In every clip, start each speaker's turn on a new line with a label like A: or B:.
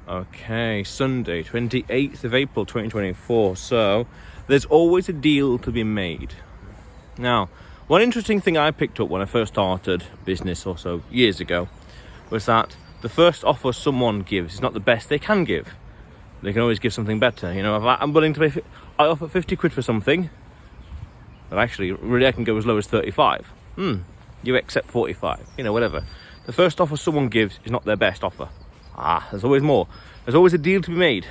A: Okay, Sunday, 28th of April 2024. So, there's always a deal to be made. Now, one interesting thing I picked up when I first started business also years ago was that the first offer someone gives is not the best they can give. They can always give something better. You know, if I'm willing to pay, I offer 50 quid for something, but actually, really I can go as low as 35. You accept 45, you know, whatever. The first offer someone gives is not their best offer. There's always more. There's always a deal to be made.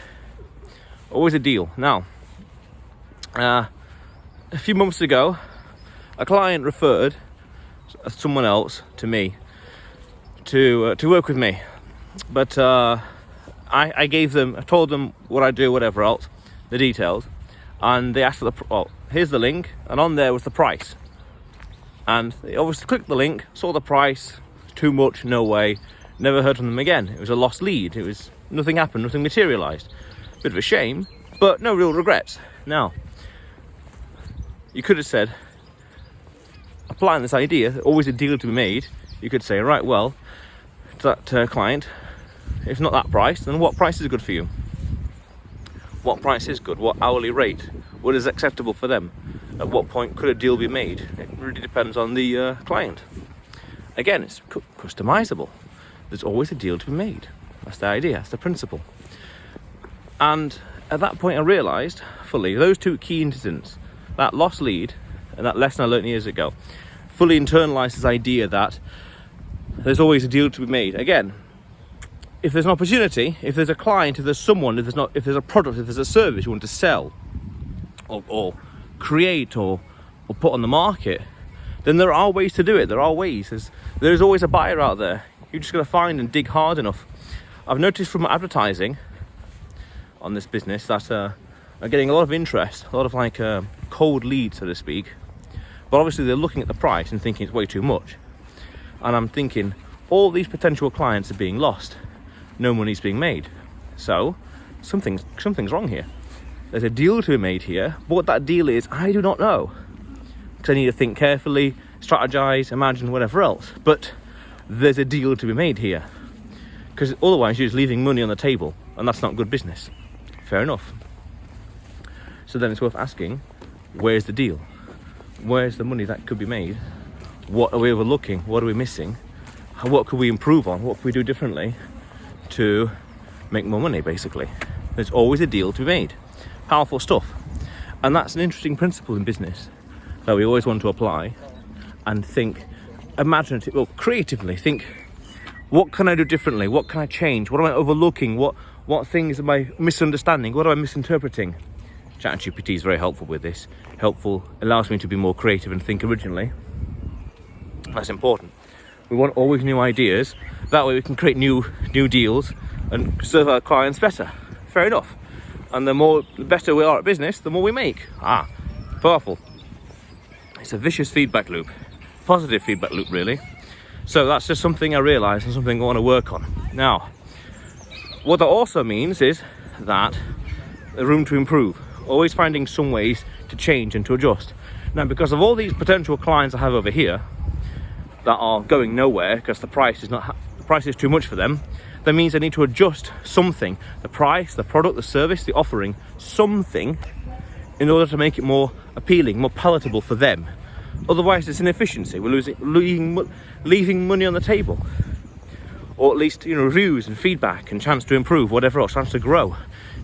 A: Always a deal. Now, a few months ago, a client referred someone else to me to work with me. But I told them what I do, whatever else, the details. And they asked for here's the link. And on there was the price. And they obviously clicked the link, saw the price, too much, no way. Never heard from them again. It was a lost lead. Nothing happened, nothing materialised. Bit of a shame, but no real regrets. Now, you could have said, applying this idea, always a deal to be made, you could say, right, well, to that client, if not that price, then what price is good for you? What price is good? What hourly rate? What is acceptable for them? At what point could a deal be made? It really depends on the client. Again, it's customizable. There's always a deal to be made. That's the idea, that's the principle. And at that point I realised fully those two key incidents, that lost lead and that lesson I learned years ago, fully internalised this idea that there's always a deal to be made. Again, if there's an opportunity, if there's a client, if there's someone, if there's a product, if there's a service you want to sell or create or put on the market, then there are ways to do it. There are ways. There's always a buyer out there. You're just going to find and dig hard enough. I've noticed from advertising on this business that I'm getting a lot of interest, a lot of cold leads, so to speak. But obviously they're looking at the price and thinking it's way too much. And I'm thinking all these potential clients are being lost. No money's being made. So something's wrong here. There's a deal to be made here. But what that deal is, I do not know. Because I need to think carefully, strategize, imagine, whatever else. But there's a deal to be made here. Because otherwise you're just leaving money on the table, and that's not good business. Fair enough. So then it's worth asking, where's the deal? Where's the money that could be made? What are we overlooking? What are we missing? What could we improve on? What could we do differently to make more money, basically? There's always a deal to be made. Powerful stuff. And that's an interesting principle in business that we always want to apply and think creatively. Think, what can I do differently? What can I change? What am I overlooking? What things am I misunderstanding? What am I misinterpreting? ChatGPT is very helpful with this. Allows me to be more creative and think originally. That's important. We want always new ideas. That way we can create new deals and serve our clients better. Fair enough. And the better we are at business, the more we make. Powerful. It's a vicious feedback loop. Positive feedback loop, really. So that's just something I realised and something I want to work on. Now, what that also means is that there's room to improve. Always finding some ways to change and to adjust. Now, because of all these potential clients I have over here that are going nowhere because the price is too much for them, that means I need to adjust something. The price, the product, the service, the offering, something in order to make it more appealing, more palatable for them. Otherwise, it's an inefficiency. We're leaving money on the table, or at least reviews and feedback and chance to improve, whatever else, chance to grow,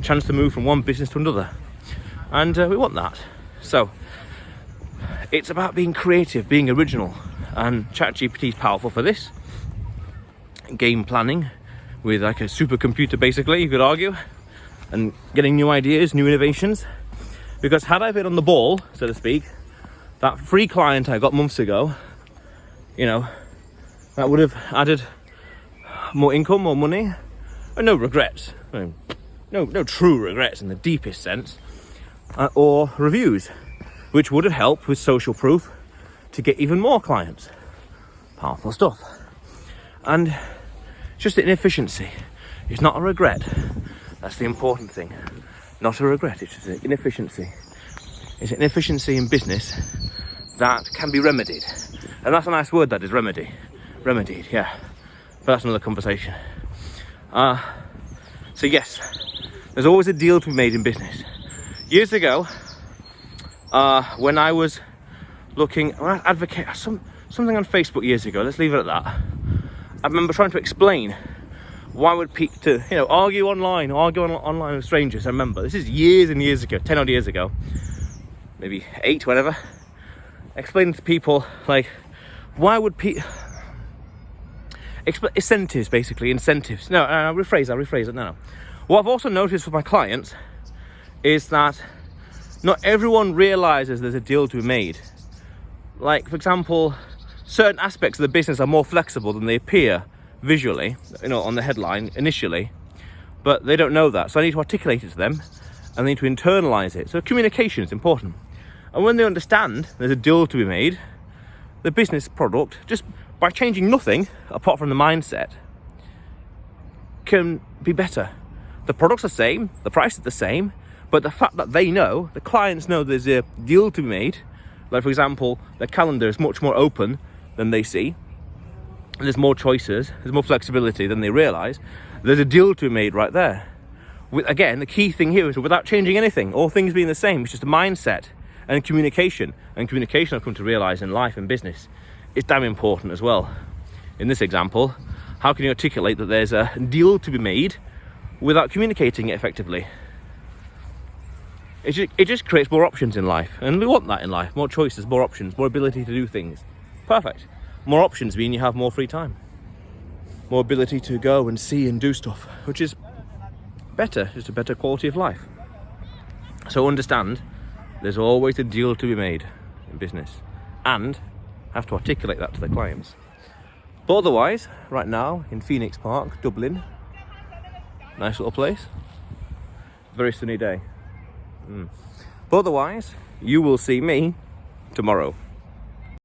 A: chance to move from one business to another, and we want that. So it's about being creative, being original, and ChatGPT is powerful for this. Game planning with like a supercomputer, basically, you could argue, and getting new ideas, new innovations. Because had I been on the ball, so to speak, that free client I got months ago, that would have added more income, more money, and no regrets. No true regrets in the deepest sense, or reviews, which would have helped with social proof to get even more clients. Powerful stuff. And just an inefficiency. It's not a regret. That's the important thing. Not a regret, it's just an inefficiency. It's an inefficiency in business that can be remedied. And that's a nice word, that is, remedy. Remedied, yeah. But that's another conversation. So So yes, there's always a deal to be made in business. Years ago, when I was looking, when I advocate something on Facebook years ago, let's leave it at that. I remember trying to explain why would people argue online with strangers. I remember this is years and years ago, 10 odd years ago, maybe 8, whatever. Explaining to people like, why would people incentives, basically incentives. No, I'll rephrase it. No. What I've also noticed with my clients is that not everyone realizes there's a deal to be made. Like, for example, certain aspects of the business are more flexible than they appear visually, on the headline initially, but they don't know that. So I need to articulate it to them, and they need to internalize it. So communication is important. And when they understand there's a deal to be made, the business product, just by changing nothing apart from the mindset, can be better. The product's the same, the price is the same, but the fact that the clients know there's a deal to be made, like for example, their calendar is much more open than they see, and there's more choices, there's more flexibility than they realize, there's a deal to be made right there. Again, the key thing here is without changing anything, all things being the same, it's just a mindset and communication. And communication, I've come to realize in life and business, is damn important as well. In this example, how can you articulate that there's a deal to be made without communicating it effectively? It just creates more options in life, and we want that in life. More choices, more options, more ability to do things. Perfect. More options mean you have more free time, more ability to go and see and do stuff, which is better, just a better quality of life. So understand, there's always a deal to be made in business, and have to articulate that to the clients. But otherwise, right now in Phoenix Park, Dublin, nice little place, very sunny day. But otherwise, you will see me tomorrow.